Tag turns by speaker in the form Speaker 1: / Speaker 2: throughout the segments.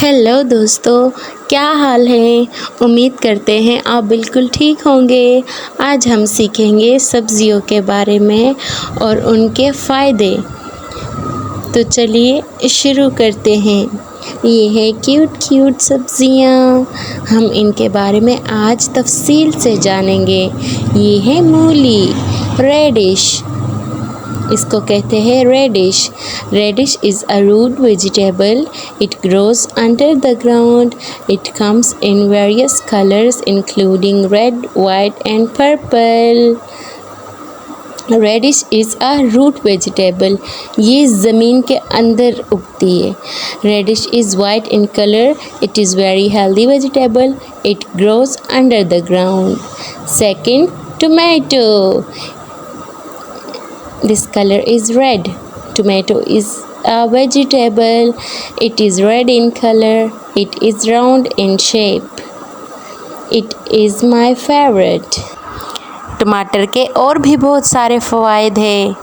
Speaker 1: Hello दोस्तों, क्या हाल है। उम्मीद करते हैं आप बिल्कुल ठीक होंगे। आज हम सीखेंगे सब्जियों के बारे में और उनके फ़ायदे। तो चलिए शुरू करते हैं। ये है क्यूट सब्जियां। हम इनके बारे में आज तफसील से जानेंगे। ये है मूली, रेडिश, इसको कहते हैं radish. Radish is a root vegetable. It grows under the ground. It comes in various colours including red, white and purple. Radish is a root vegetable. ये ज़मीन के अंदर उगती है. Radish is white in colour. It is very healthy vegetable. It grows under the ground. Second, tomato. This color is red. Tomato is a vegetable. It is red in color. It is round in shape. It is my favorite. टमाटर के और भी बहुत सारे फ़वाइद हैं.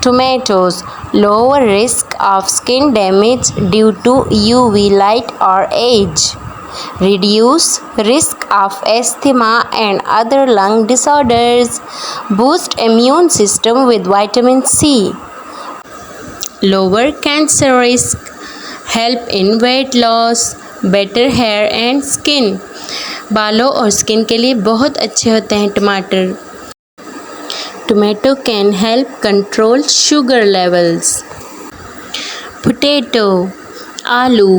Speaker 1: Tomatoes lower risk of skin damage due to UV light or age. Reduce risk of asthma and other lung disorders. Boost immune system with vitamin C. Lower cancer risk. Help in weight loss. Better hair and skin. बालों और skin के लिए बहुत अच्छे होते हैं टमाटर. Tomato can help control sugar levels. Potato, आलू,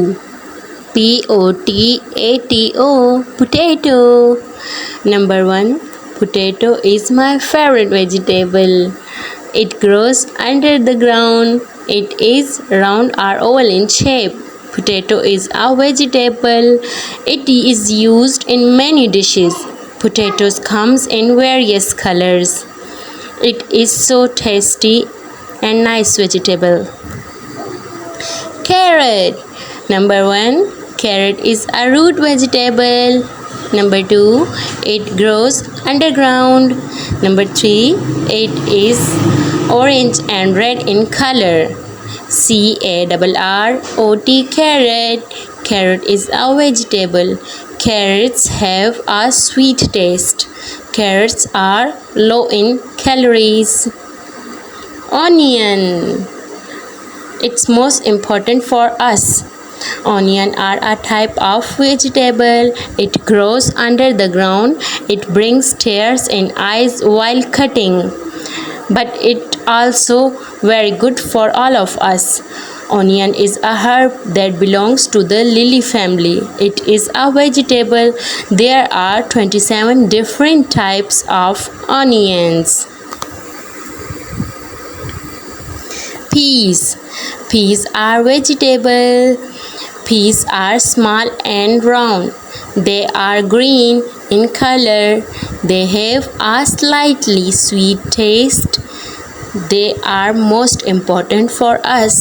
Speaker 1: Potato, potato. Number 1, potato is my favorite vegetable. It grows under the ground. It is round or oval in shape. Potato is a vegetable. It is used in many dishes. Potatoes comes in various colors. It is so tasty and nice vegetable. Carrot. Number 1, carrot is a root vegetable. Number 2, it grows underground. Number 3, it is orange and red in color. CARROT, carrot. Carrot is a vegetable. Carrots have a sweet taste. Carrots are low in calories. Onion. It's most important for us. Onion are a type of vegetable. It grows under the ground. It brings tears in eyes while cutting. But it also very good for all of us. Onion is a herb that belongs to the lily family. It is a vegetable. There are 27 different types of onions. Peas. Peas are vegetable. Peas are small and round. They are green in color. They have a slightly sweet taste. They are most important for us.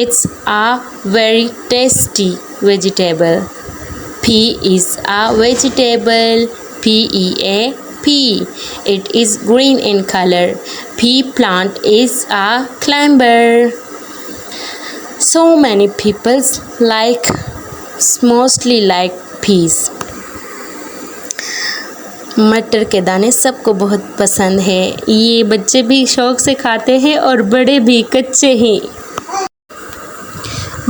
Speaker 1: It's a very tasty vegetable. Pea is a vegetable. PEA. It is green in color. Pea plant is a climber. So many people mostly like peas. मटर के दाने सबको बहुत पसंद है. ये बच्चे भी शौक से खाते हैं और बड़े भी कच्चे ही.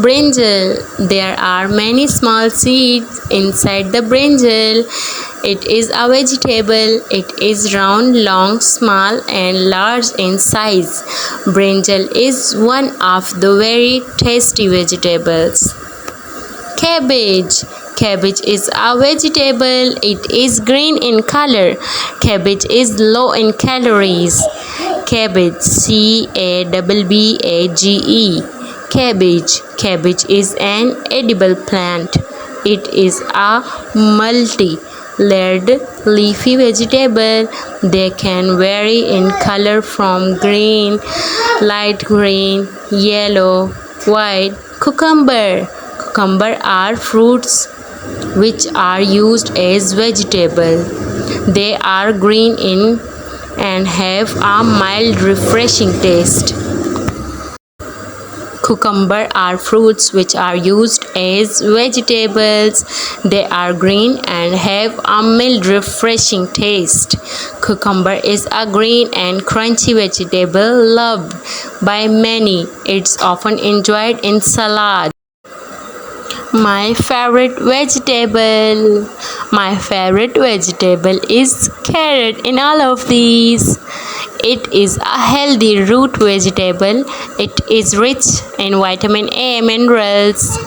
Speaker 1: Brinjal. There are many small seeds inside the brinjal. It is a vegetable. It is round, long, small and large in size. Brinjal is one of the very tasty vegetables. Cabbage. Cabbage is a vegetable. It is green in color. Cabbage is low in calories. Cabbage, CABBAGE. Cabbage. Cabbage is an edible plant. It is a multi-layered leafy vegetable. They can vary in color from green, light green, yellow, white. Cucumber. Cucumber are fruits which are used as vegetable. They are green in and have a mild refreshing taste. Cucumber are fruits which are used as vegetables. They are green and have a mild, refreshing taste. Cucumber is a green and crunchy vegetable loved by many. It's often enjoyed in salad. My favorite vegetable. My favorite vegetable is carrot in all of these. It is a healthy root vegetable. It is rich in vitamin A minerals.